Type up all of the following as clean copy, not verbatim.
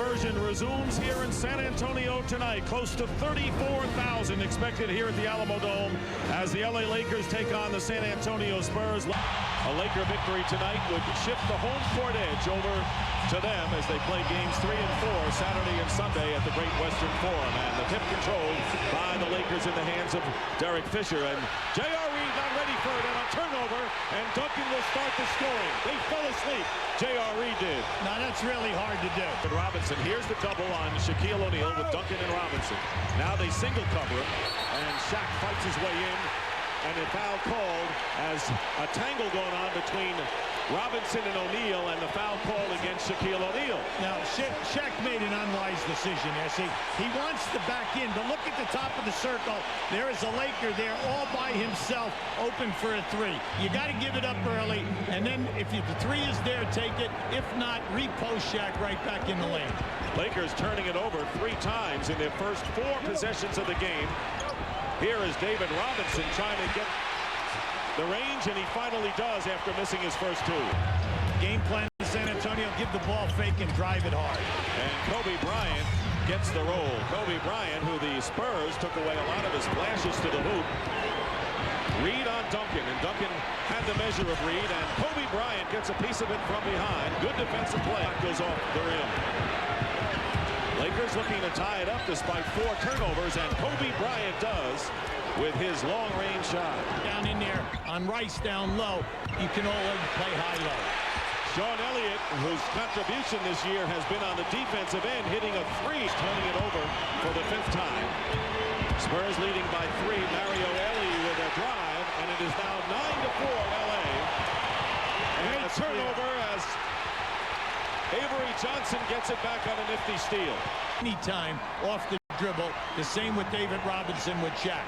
version resumes here in San Antonio tonight. Close to 34,000 expected here at the Alamo Dome as the LA Lakers take on the San Antonio Spurs. A Laker victory tonight would shift the home court edge over to them as they play games 3 and 4 Saturday and Sunday at the Great Western Forum. And the tip controlled by the Lakers in the hands of Derek Fisher. And J.R. Reed not ready for it, and a turnover, and Duncan will start the scoring. They fell asleep. J.R. Reed did. Now that's really hard to do. But Robinson, here's the double on Shaquille O'Neal with Duncan and Robinson. Now they single cover him, and Shaq fights his way in. And a foul called as a tangle going on between Robinson and O'Neal, and the foul call against Shaquille O'Neal. Now, Shaq made an unwise decision there. See, he wants to back in, but look at the top of the circle. There is a Laker there all by himself, open for a three. You got to give it up early, and then if the three is there, take it. If not, repost Shaq right back in the lane. Lakers turning it over 3 times in their first 4 possessions of the game. Here is David Robinson trying to get the range, and he finally does after missing his first 2. Game plan to San Antonio, give the ball fake and drive it hard. And Kobe Bryant gets the roll. Kobe Bryant, who the Spurs took away a lot of his flashes to the hoop. Reed on Duncan, and Duncan had the measure of Reed, and Kobe Bryant gets a piece of it from behind. Good defensive play. Goes off the rim. Lakers looking to tie it up despite 4 turnovers, and Kobe Bryant does with his long-range shot. Down in there on Rice down low, you can always play high-low. Sean Elliott, whose contribution this year has been on the defensive end, hitting a 3, turning it over for the 5th time. Spurs leading by 3. Mario Elie with a drive, and it is now 9-4 LA. And a turnover as Avery Johnson gets it back on a nifty steal. Anytime off the dribble, the same with David Robinson with Shaq.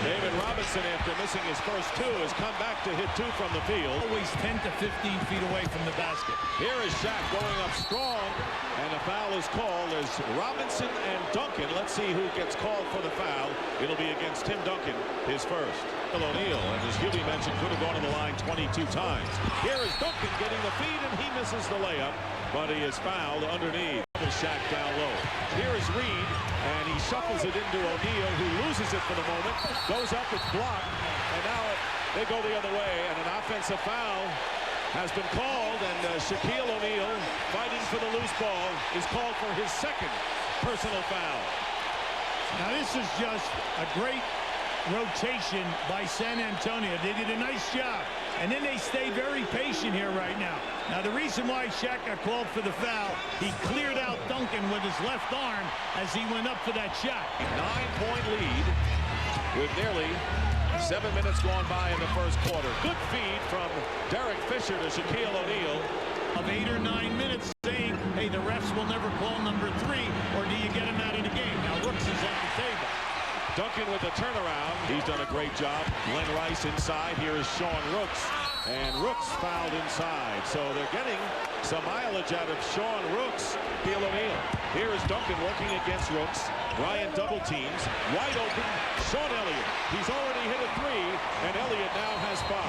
David Robinson, after missing his first 2, has come back to hit 2 from the field. Always 10 to 15 feet away from the basket. Here is Shaq going up strong, and a foul is called as Robinson and Duncan. Let's see who gets called for the foul. It'll be against Tim Duncan, his first. O'Neal, and as Hughie mentioned, could have gone to the line 22 times. Here is Duncan getting the feed, and he misses the layup, but he is fouled underneath. Shaq down low. Here is Reed, and he shuffles it into O'Neal, who loses it for the moment. Goes up, it's blocked, and now they go the other way, and an offensive foul has been called, and Shaquille O'Neal, fighting for the loose ball, is called for his 2nd personal foul. Now this is just a great rotation by San Antonio. They did a nice job, and then they stay very patient here right now. Now the reason why Shaq got called for the foul, he cleared out Duncan with his left arm as he went up for that shot. 9-point lead with nearly 7 minutes gone by in the first quarter. Good feed from Derek Fisher to Shaquille O'Neal. Of 8 or 9 minutes saying, hey, the refs will never call number 3, or do you get him out of the game? Now Rooks is on the table. Duncan with the turnaround. He's done a great job. Glenn Rice inside. Here is Sean Rooks. And Rooks fouled inside. So they're getting some mileage out of Sean Rooks. Shaquille O'Neal. Here is Duncan working against Rooks. Bryant double teams. Wide open. Sean Elliott. He's already hit a 3. And Elliott now has 5.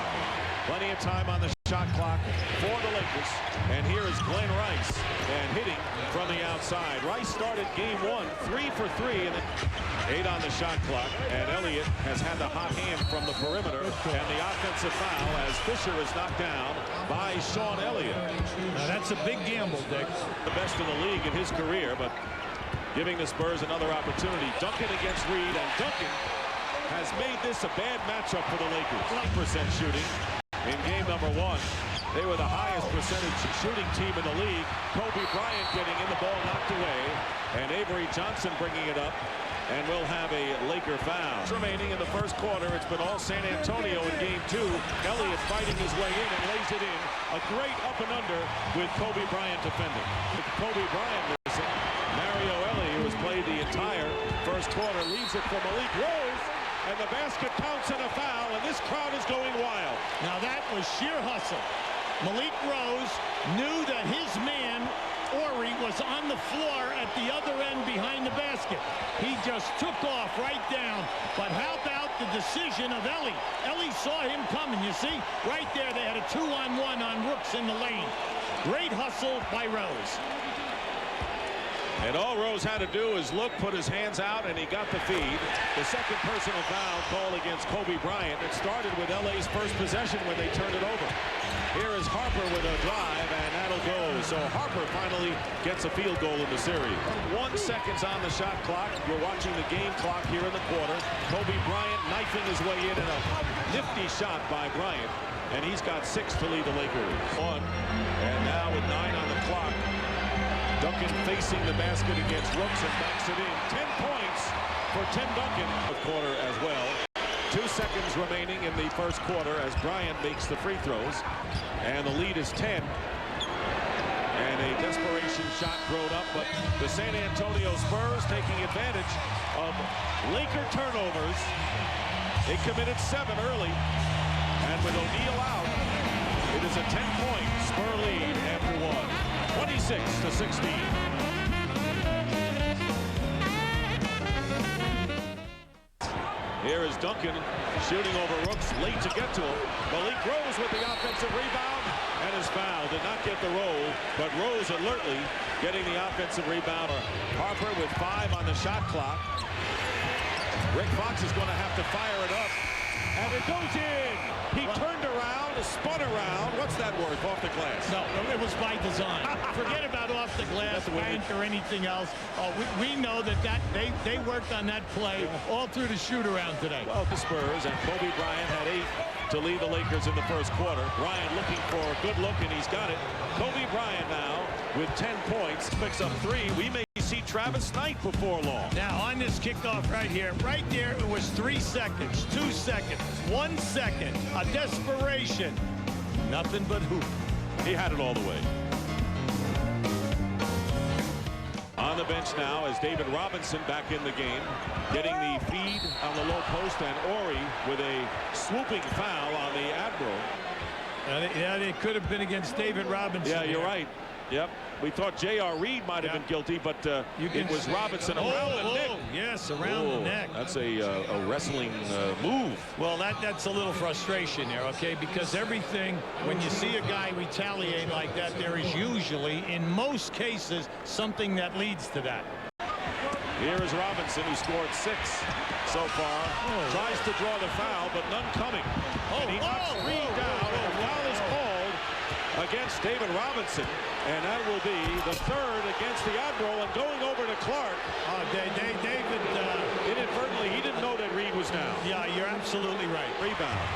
Plenty of time on the shot clock for the Lakers. And here is Glenn Rice, and hitting from the outside. Rice started game 1 3 for 3, and 8 on the shot clock. And Elliott has had the hot hand from the perimeter, and the offensive foul as Fisher is knocked down by Sean Elliott. Now that's a big gamble, Dick. The best in the league in his career, but giving the Spurs another opportunity. Duncan against Reed, and Duncan has made this a bad matchup for the Lakers. 1% shooting. In game number 1, they were the highest percentage shooting team in the league. Kobe Bryant getting in the ball knocked away, and Avery Johnson bringing it up, and we'll have a Laker foul. Remaining in the first quarter, it's been all San Antonio in game 2. Elliott fighting his way in and lays it in. A great up and under with Kobe Bryant defending. With Kobe Bryant missing, Mario Elie, who has played the entire first quarter, leaves it for Malik Rose. And the basket counts and a foul, and this crowd is going wild. Now that was sheer hustle. Malik Rose knew that his man, Ori, was on the floor at the other end behind the basket. He just took off right down. But how about the decision of Elie? Elie saw him coming, you see? Right there, they had a 2-on-1 on Rooks in the lane. Great hustle by Rose. And all Rose had to do is look, put his hands out, and he got the feed. The second personal foul call against Kobe Bryant. It started with LA's first possession when they turned it over. Here is Harper with a drive, and that'll go. So Harper finally gets a field goal in the series. 1 second on the shot clock. You're watching the game clock here in the quarter. Kobe Bryant knifing his way in, and a nifty shot by Bryant. And he's got 6 to lead the Lakers. And now with 9 on the clock, Duncan facing the basket against Rooks and banks it in. 10 points for Tim Duncan. Fourth quarter as well. 2 seconds remaining in the first quarter as Bryant makes the free throws. And the lead is 10. And a desperation shot thrown up, but the San Antonio Spurs taking advantage of Laker turnovers. They committed 7 early. And with O'Neal out, it is a 10-point Spur lead after 26-16. Here is Duncan shooting over Rooks, late to get to him. Malik Rose with the offensive rebound and is fouled. Did not get the roll, but Rose alertly getting the offensive rebound. Harper with 5 on the shot clock. Rick Fox is going to have to fire it up. And it goes in. He turned around, spun around. What's that worth off the glass? No, it was by design. Forget about off the glass, bank, or anything else. We know that they worked on that play all through the shoot-around today. Well, the Spurs and Kobe Bryant had 8 to lead the Lakers in the first quarter. Bryant looking for a good look, and he's got it. Kobe Bryant now with 10 points, picks up 3. We may see Travis Knight before long. Now on this kickoff right here, right there, it was 3 seconds, 2 seconds, 1 second, a desperation. Nothing but hoop. He had it all the way. On the bench now is David Robinson back in the game, getting the feed on the low post, and Ori with a swooping foul on the Admiral. Yeah, it could have been against David Robinson. Yeah, you're right. Yep. We thought J.R. Reed might have been guilty, but it was Robinson around the neck. Yes, around the neck. That's a wrestling move. Well, that's a little frustration there, okay? Because everything, when you see a guy retaliate like that, there is usually, in most cases, something that leads to that. Here is Robinson, who scored 6 so far. Tries to draw the foul, but none coming. And he knocks Reed down, and a foul is called against David Robinson, and that will be the 3rd against the Admiral. And going over to Clark. David, inadvertently, he didn't know that Reed was down. Yeah, you're absolutely right. Rebound.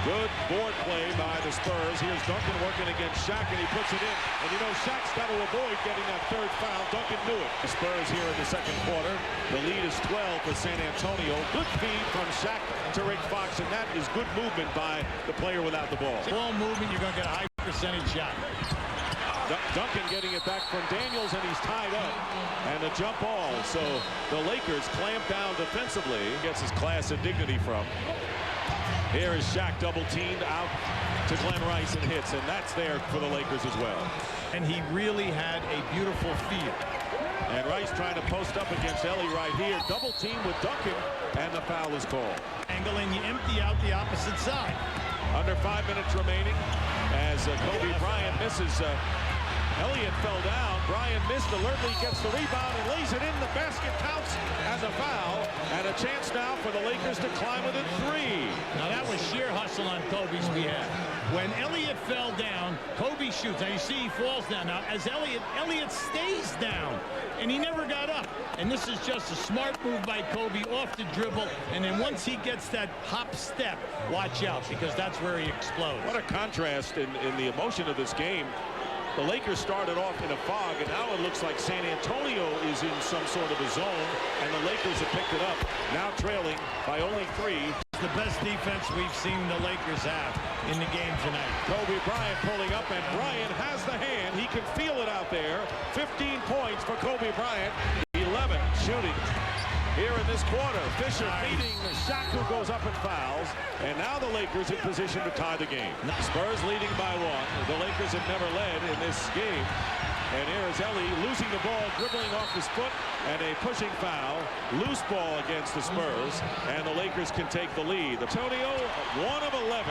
Good board play by the Spurs. Here's Duncan working against Shaq, and he puts it in. And you know, Shaq's got to avoid getting that 3rd foul. Duncan knew it. The Spurs here in the second quarter. The lead is 12 for San Antonio. Good feed from Shaq to Rick Fox, and that is good movement by the player without the ball. Ball movement, you're going to get a high percentage shot. Duncan getting it back from Daniels, and he's tied up. And a jump ball. So the Lakers clamp down defensively. Gets his class and dignity from. Here is Shaq double-teamed out to Glenn Rice and hits, and that's there for the Lakers as well. And he really had a beautiful feel. And Rice trying to post up against Ellie right here. Double-team with Duncan, and the foul is called. Angle, and you empty out the opposite side. Under 5 minutes remaining as Kobe Bryant misses. Elliott fell down. Bryant missed. Alertly gets the rebound and lays it in. The basket counts as a foul. And a chance now for the Lakers to climb within 3. Now that was sheer hustle on Kobe's behalf. When Elliott fell down, Kobe shoots. Now you see he falls down. Now as Elliott stays down, and he never got up. And this is just a smart move by Kobe off the dribble. And then once he gets that hop step, watch out, because that's where he explodes. What a contrast in the emotion of this game. The Lakers started off in a fog, and now it looks like San Antonio is in some sort of a zone, and the Lakers have picked it up, now trailing by only 3. It's the best defense we've seen the Lakers have in the game tonight. Kobe Bryant pulling up, and Bryant has the hand. He can feel it out there. 15 points for Kobe Bryant, 11 shooting. Here in this quarter, Fisher feeding Shaq, who goes up and fouls. And now the Lakers in position to tie the game. Spurs leading by 1. The Lakers have never led in this game. And here is Ellie losing the ball, dribbling off his foot, and a pushing foul. Loose ball against the Spurs, and the Lakers can take the lead. Antonio, 1 of 11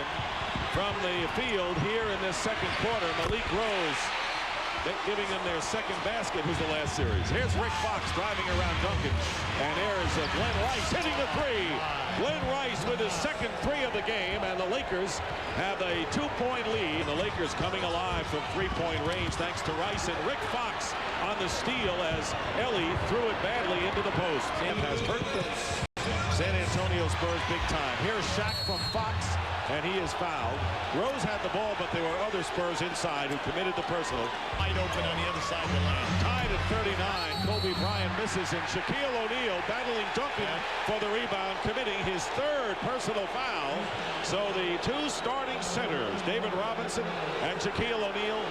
from the field here in this second quarter. Malik Rose giving them their second basket. Who's the last series? Here's Rick Fox driving around Duncan. And there's Glenn Rice hitting the three. Glenn Rice with his second three of the game. And the Lakers have a 2-point lead. The Lakers coming alive from three-point range thanks to Rice. And Rick Fox on the steal as Ellie threw it badly into the post. And has hurt the San Antonio Spurs big time. Here's Shaq from Fox, and he is fouled. Rose had the ball, but there were other Spurs inside who committed the personal. Wide open on the other side of the lane. Tied at 39. Kobe Bryant misses, and Shaquille O'Neal battling Duncan for the rebound, committing his third personal foul. So the two starting centers, David Robinson and Shaquille O'Neal.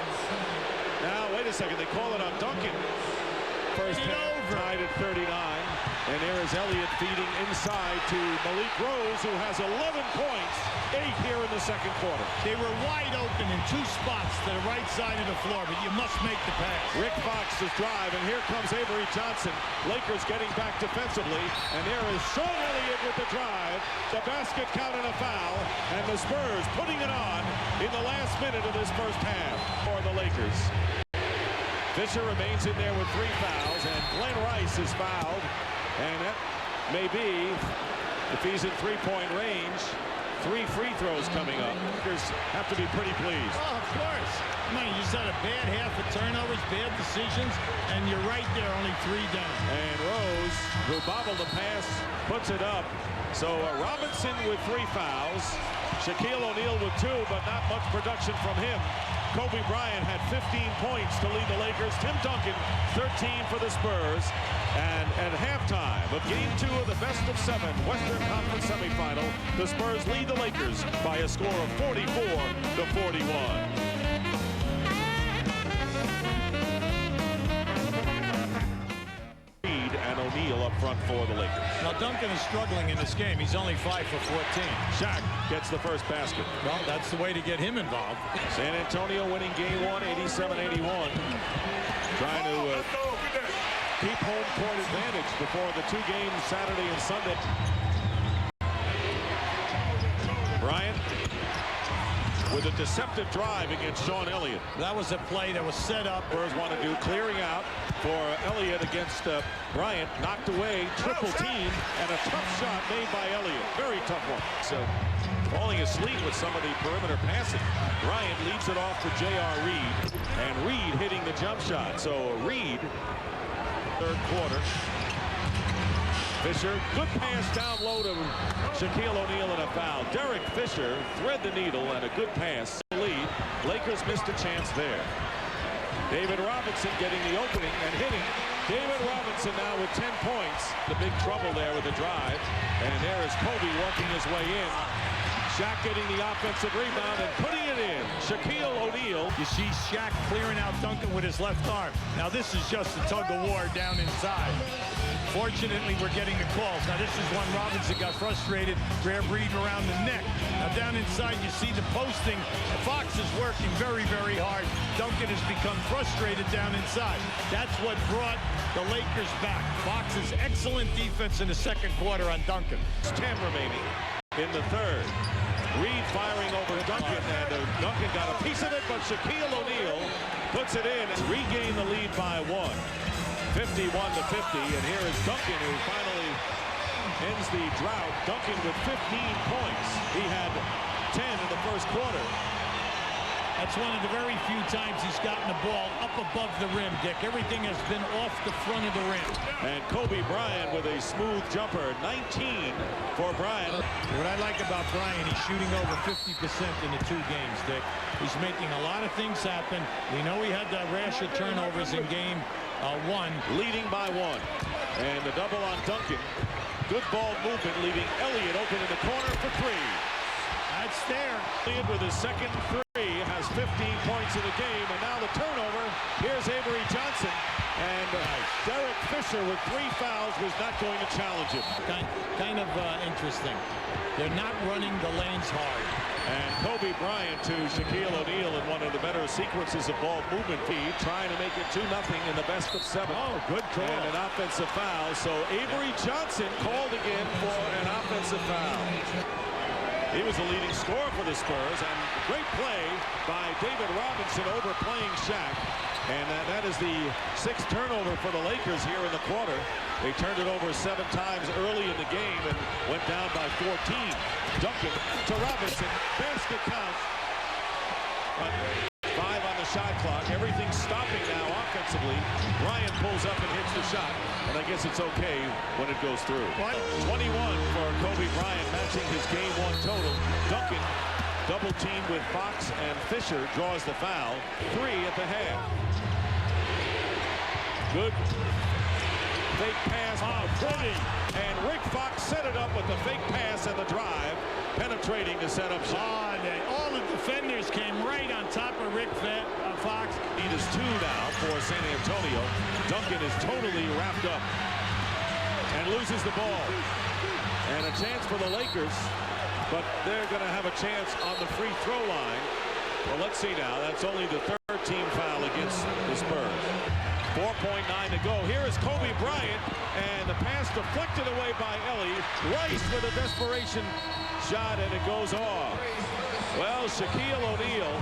Now, wait a second. They call it on Duncan. First half, tied at 39. And there is Elliott feeding inside to Malik Rose, who has 11 points, 8 here in the second quarter. They were wide open in two spots to the right side of the floor, but you must make the pass. Rick Fox's drive, and here comes Avery Johnson. Lakers getting back defensively, and there is Sean Elliott with the drive. The basket count and a foul, and the Spurs putting it on in the last minute of this first half for the Lakers. Fisher remains in there with 3 fouls, and Glenn Rice is fouled. And that may be, if he's in three-point range, 3 free throws coming up. Lakers have to be pretty pleased. Oh, of course. I mean, you just had a bad half of turnovers, bad decisions, and you're right there, only 3 down. And Rose, who bobbled the pass, puts it up. So Robinson with 3 fouls. Shaquille O'Neal with 2, but not much production from him. Kobe Bryant had 15 points to lead the Lakers. Tim Duncan, 13 for the Spurs. And at halftime of Game 2 of the best-of-7 Western Conference semifinal, the Spurs lead the Lakers by a score of 44-41. And O'Neal up front for the Lakers. Now Duncan is struggling in this game. He's only 5 for 14. Shaq gets the first basket. Well, that's the way to get him involved. San Antonio winning Game 1, 87-81. Trying to keep home court advantage before the 2 games Saturday and Sunday. Bryant with a deceptive drive against Sean Elliott. That was a play that was set up. Spurs want to do clearing out for Elliott against Bryant. Knocked away, triple team, and a tough shot made by Elliott. Very tough one. So falling asleep with some of the perimeter passing. Bryant leads it off to J.R. Reed, and Reed hitting the jump shot. So Reed, third quarter. Fisher, good pass down low to Shaquille O'Neal and a foul. Derek Fisher thread the needle and a good pass. Lead. Lakers missed a chance there. David Robinson getting the opening and hitting. David Robinson now with 10 points. The big trouble there with the drive. And there is Kobe working his way in. Shaq getting the offensive rebound and putting it in. Shaquille O'Neal. You see Shaq clearing out Duncan with his left arm. Now this is just a tug of war down inside. Fortunately, we're getting the calls. Now this is when Robinson got frustrated, grabbed Reed around the neck. Now down inside, you see the posting. Fox is working very, very hard. Duncan has become frustrated down inside. That's what brought the Lakers back. Fox's excellent defense in the second quarter on Duncan. 10 remaining in the third. Reed firing over Duncan, and Duncan got a piece of it, but Shaquille O'Neal puts it in and regain the lead by 1. 51-50, and here is Duncan, who finally ends the drought. Duncan with 15 points. He had 10 in the first quarter. That's one of the very few times he's gotten the ball up above the rim, Dick. Everything has been off the front of the rim. And Kobe Bryant with a smooth jumper, 19 for Bryant. What I like about Bryant, he's shooting over 50% in the 2 games, Dick. He's making a lot of things happen. We know he had that rash of turnovers in game 1. Leading by 1. And the double on Duncan. Good ball movement, leaving Elliott open in the corner for 3. That's there. Elliott with his second 3 has 15 points in the game, and now the turnover. Here's Avery Johnson, and Derek Fisher with 3 fouls was not going to challenge him. Kind of interesting. They're not running the lanes hard. And Kobe Bryant to Shaquille O'Neal in one of the better sequences of ball movement feed, trying to make it 2-0 in the best-of-7. Oh, good call. And an offensive foul. So Avery Johnson called again for an offensive foul. He was the leading scorer for the Spurs, and great play by David Robinson overplaying Shaq. And that is the 6th turnover for the Lakers here in the quarter. They turned it over 7 times early in the game and went down by 14. Duncan to Robinson. Basket count. 5 on the shot clock. Everything's stopping now offensively. Bryant pulls up and hits the shot. And I guess it's okay when it goes through. 21 for Kobe Bryant, matching his game 1 total. Duncan, double teamed with Fox and Fisher, draws the foul. 3 at the half. Good fake pass by Bryant. And Rick Fox set it up with the fake pass and the drive, penetrating to set up shot. All the defenders came right on top of Rick Fox. It is 2 now for San Antonio. Duncan is totally wrapped up and loses the ball. And a chance for the Lakers, but they're going to have a chance on the free throw line. Well, let's see now. That's only the 3rd team foul against the Spurs. 4.9 to go. Here is Kobe Bryant, and the pass deflected away by Ellie. Rice with a desperation shot, and it goes off. Well, Shaquille O'Neal,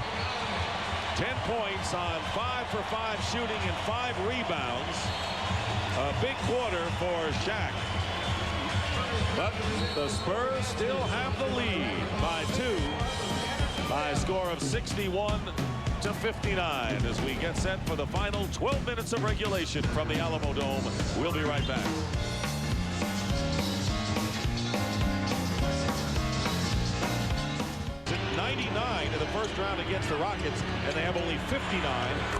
10 points on 5 for 5 shooting and 5 rebounds. A big quarter for Shaq. But the Spurs still have the lead by 2, by a score of 61 to 59 as we get set for the final 12 minutes of regulation from the Alamo Dome. We'll be right back. 99 in the first round against the Rockets, and they have only 59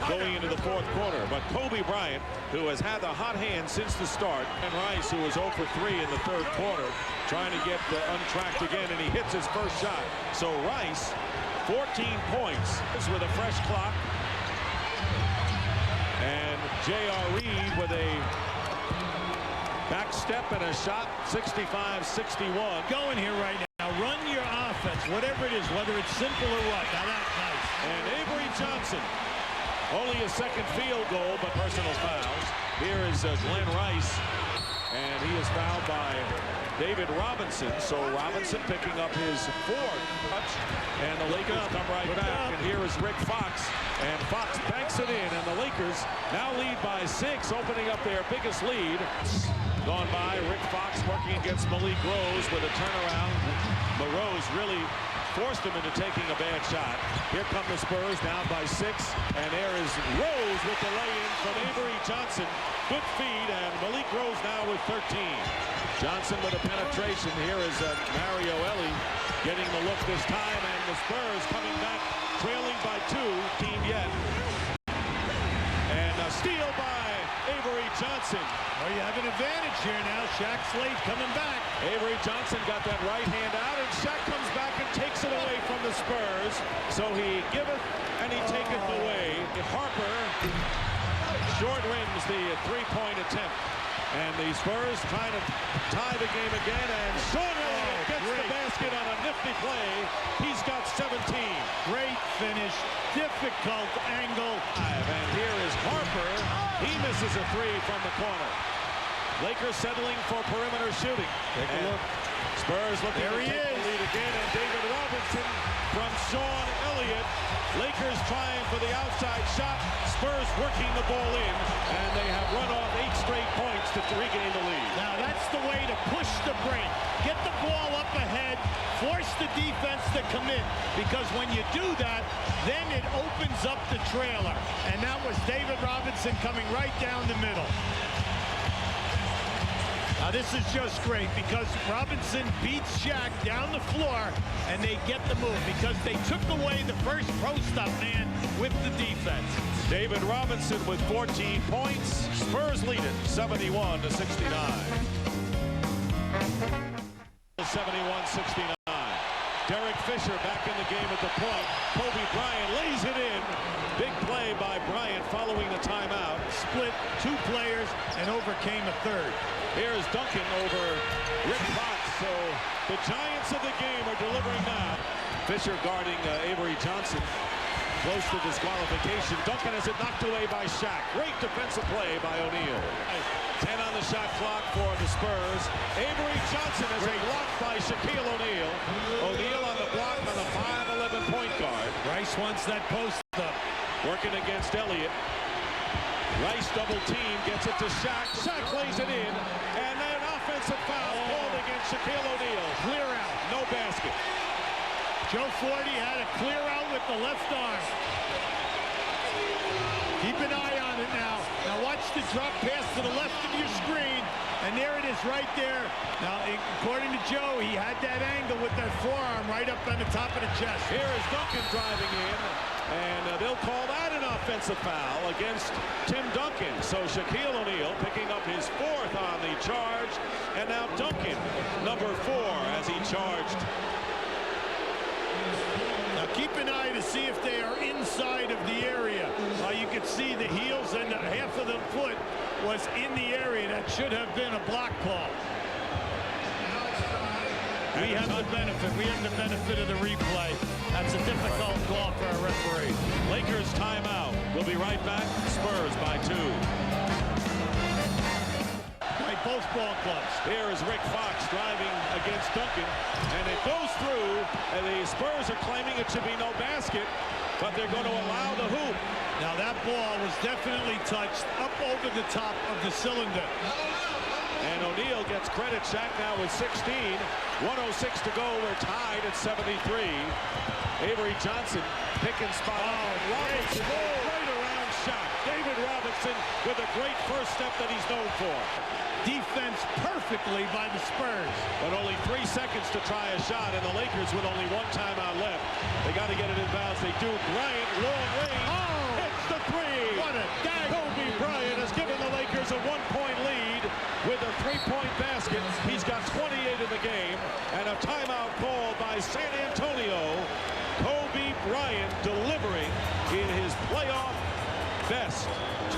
going into the 4th quarter. But Kobe Bryant, who has had the hot hand since the start, and Rice, who was 0 for 3 in the 3rd quarter, trying to get untracked again, and he hits his first shot. So Rice, 14 points with a fresh clock. And J.R. Reed with a back step and a shot, 65-61. Going here right now. Run your offense, whatever it is, whether it's simple or what. Now that's nice. And Avery Johnson, only a 2nd field goal, but personal fouls. Here is Glenn Rice, and he is fouled by David Robinson. So Robinson picking up his 4th touch, and the Lakers come right back. And here is Rick Fox, and Fox banks it in, and the Lakers now lead by 6, opening up their biggest lead. Gone by. Rick Fox working against Malik Rose with a turnaround. Rose really forced him into taking a bad shot. Here come the Spurs down by 6, and there is Rose with the lay-in from Avery Johnson. Good feed, and Malik Rose now with 13. Johnson with a penetration. Here is Mario Ellie getting the look this time, and the Spurs coming back, trailing by 2, team yet. And a steal by Avery Johnson. Well, you have an advantage here now. Shaq Slade coming back. Avery Johnson got that right hand out, and Shaq comes back and takes it away from the Spurs. So he giveth and he taketh away. Harper short rims the 3-point attempt. And the Spurs trying to tie the game again, and Sean Elliott gets the basket on a nifty play. He's got 17. Great finish, difficult angle. And here is Harper. He misses a 3 from the corner. Lakers settling for perimeter shooting. Take a look. Spurs looking there to take the lead again, and David Robinson from Sean Elliott. Lakers trying for the outside shot. Spurs working the ball in, and they have run off 8 straight points to regain the lead. Now that's the way to push the break. Get the ball up ahead, force the defense to commit, because when you do that, then it opens up the trailer. And that was David Robinson coming right down the middle. Now this is just great because Robinson beats Shaq down the floor, and they get the move because they took away the first post-up man with the defense. David Robinson with 14 points. Spurs lead it 71 to 69. 71-69. Derek Fisher back in the game at the point. Kobe Bryant lays it in. Big play by Bryant following the timeout. Split 2 players and overcame a 3rd. Here's Duncan over Rick Fox. So the Giants of the game are delivering now. Fisher guarding Avery Johnson. Close to disqualification. Duncan has it knocked away by Shaq. Great defensive play by O'Neal. 10 on the shot clock for the Spurs. Avery Johnson has it blocked by Shaquille O'Neal. O'Neal on the block on the 5'11" point guard. Rice wants that post up. Working against Elliott. Rice double team, gets it to Shaq. Shaq lays it in, and an offensive foul called against Shaquille O'Neal. Clear out. No basket. Joe Forty had a clear out with the left arm. Keep an eye on it now. Now watch the drop pass to the left of your screen. And there it is right there. Now, according to Joe, he had that angle with that forearm right up on the top of the chest. Here is Duncan driving in, and they'll call that an offensive foul against Tim Duncan. So Shaquille O'Neal picking up his 4th on the charge, and now Duncan, number 4, as he charged. Now keep an eye to see if they are inside of the area. You can see the heels and half of the foot was in the area. That should have been a block call. We have the benefit. We have the benefit of the replay. That's a difficult call for a referee. Lakers timeout. We'll be right back. Spurs by 2. By both ball clubs. Here is Rick Fox driving against Duncan, and it goes through, and the Spurs are claiming it should be no basket, but they're going to allow the hoop. Now that ball was definitely touched up over the top of the cylinder. And O'Neal gets credit. Shaq now with 16. 1:06 to go. We're tied at 73. Avery Johnson picking spot. Robinson right around Shaq. David Robinson with a great first step that he's known for. Defense perfectly by the Spurs. But only 3 seconds to try a shot, and the Lakers with only 1 timeout left. They got to get it in bounds. They do. Bryant, long range. Hits the 3. What a dag. Kobe Bryant has given the Lakers a 1-point lead with a 3-point basket. He's got 28 in the game, and a timeout called by San Antonio. Kobe Bryant delivering in his playoff best.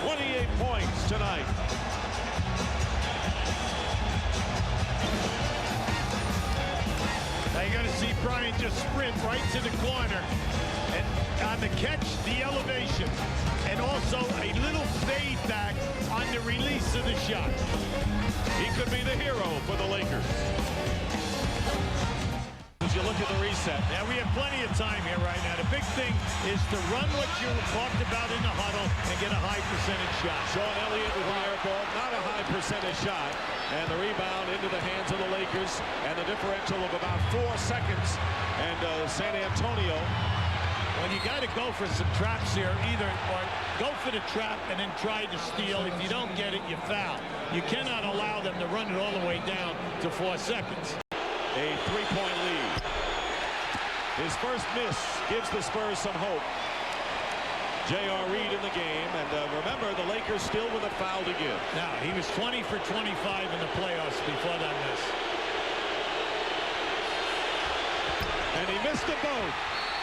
28 points tonight. Now you're going to see Bryant just sprint right to the corner. And on the catch, the elevation. And also a little fade back on the release of the shot. He could be the hero for the Lakers. As you look at the reset. Now we have plenty of time here right now. The big thing is to run what you talked about in the huddle and get a high percentage shot. Sean Elliott with the air ball, not a high percentage shot. And the rebound into the hands of the Lakers, and the differential of about 4 seconds. And San Antonio. Well, you got to go for some traps here, either or go for the trap and then try to steal. If you don't get it, you foul. You cannot allow them to run it all the way down to 4 seconds. A 3-point lead. His first miss gives the Spurs some hope. J.R. Reed in the game, and remember, the Lakers still with a foul to give. Now, he was 20 for 25 in the playoffs before that miss. And he missed them both.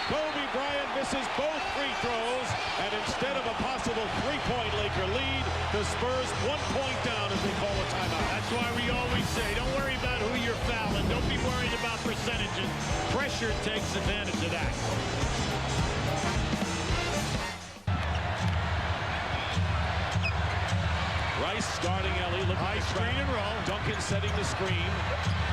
Kobe Bryant misses both free throws, and instead of a possible 3-point Laker lead, the Spurs 1 point down as they call a timeout. That's why we always say, don't worry about who you're fouling. Don't be worried about percentages. Pressure takes advantage of that. Rice guarding Ellie, looking high screen and roll. Duncan setting the screen.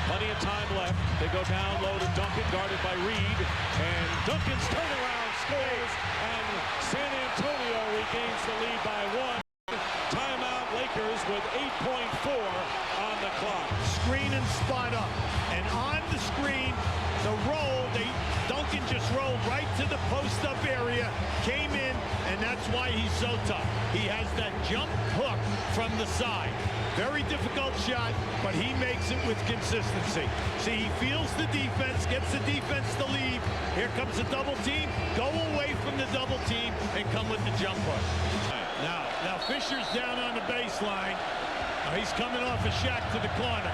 Plenty of time left. They go down low to Duncan, guarded by Reed. And Duncan's turnaround scores, and San Antonio regains the lead by 1. Timeout, Lakers with 8.4 on the clock. Screen and spot up. And on the screen, the roll, Duncan just rolled right to the post-up area, came in, and that's why he's so tough. He has that jump hook from the side. Very difficult shot, but he makes it with consistency. See, he feels the defense, gets the defense to leave. Here comes the double team. Go away from the double team and come with the jump hook. Now Fisher's down on the baseline. He's coming off a Shaq to the corner.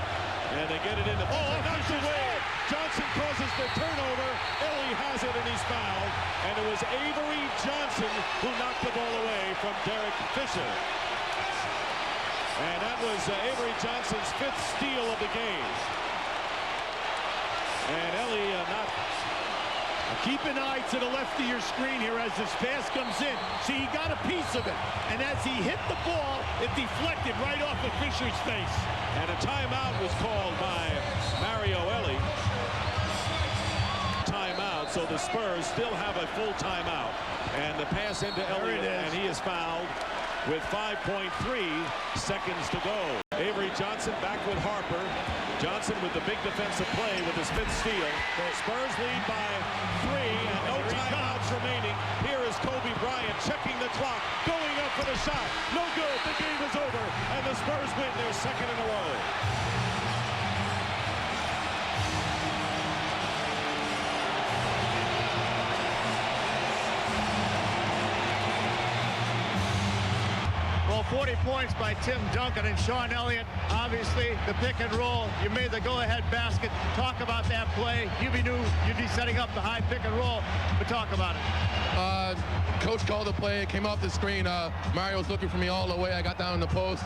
And they get it in the knocks away. Johnson causes the turnover. Ellie has it, and he's fouled. And it was Avery Johnson who knocked the ball away from Derek Fisher. And that was Avery Johnson's 5th steal of the game. And Ellie not... Keep an eye to the left of your screen here as this pass comes in. See, he got a piece of it. And as he hit the ball, it deflected right off of Fisher's face. And a timeout was called by Mario Ellie. Timeout, so the Spurs still have a full timeout. And the pass into Elliott, and he is fouled. with 5.3 seconds to go. Avery Johnson back with Harper. Johnson with the big defensive play with his 5th steal. Spurs lead by 3 and no timeouts remaining. Here is Kobe Bryant checking the clock, going up for the shot. No good. The game is over, and the Spurs win their 2nd in a row. Well, 40 points by Tim Duncan and Sean Elliott. Obviously, the pick and roll. You made the go-ahead basket. Talk about that play. You knew you'd be setting up the high pick and roll, but talk about it. Coach called the play. It came off the screen. Mario was looking for me all the way. I got down in the post.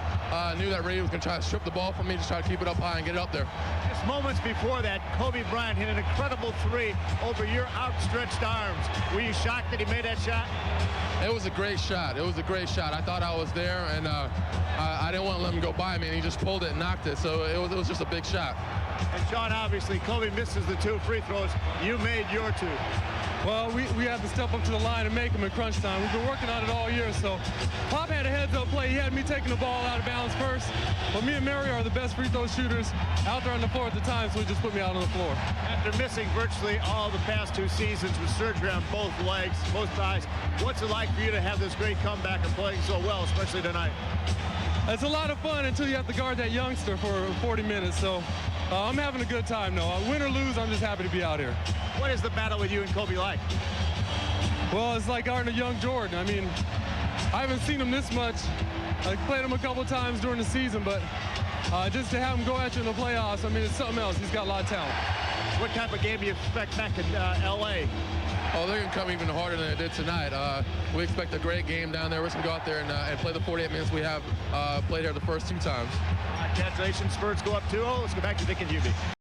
Knew that Ray was going to try to strip the ball from me, just try to keep it up high and get it up there. Just moments before that, Kobe Bryant hit an incredible 3 over your outstretched arms. Were you shocked that he made that shot? It was a great shot. It was a great shot. I thought I was there, and I didn't want to let him go by me, and he just pulled it and knocked it. So it was just a big shot. And Sean, obviously, Kobe misses the 2 free throws. You made your 2. Well, we had to step up to the line and make them in crunch time. We've been working on it all year, so Pop had a heads-up play. He had me taking the ball out of bounds first, but me and Mario are the best free throw shooters out there on the floor at the time, so he just put me out on the floor. After missing virtually all the past 2 seasons with surgery on both legs, both thighs, what's it like for you to have this great comeback and playing so well, especially tonight? It's a lot of fun until you have to guard that youngster for 40 minutes, so I'm having a good time, though. Win or lose, I'm just happy to be out here. What is the battle with you and Kobe like? Well, it's like guarding a young Jordan. I mean, I haven't seen him this much. I played him a couple times during the season, but just to have him go at you in the playoffs, I mean, it's something else. He's got a lot of talent. What type of game do you expect back in L.A.? Oh, they're going to come even harder than they did tonight. We expect a great game down there. We're going to go out there and play the 48 minutes we have played here the first 2 times. Congratulations, Spurs go up 2-0. Let's go back to Dick and Hubie.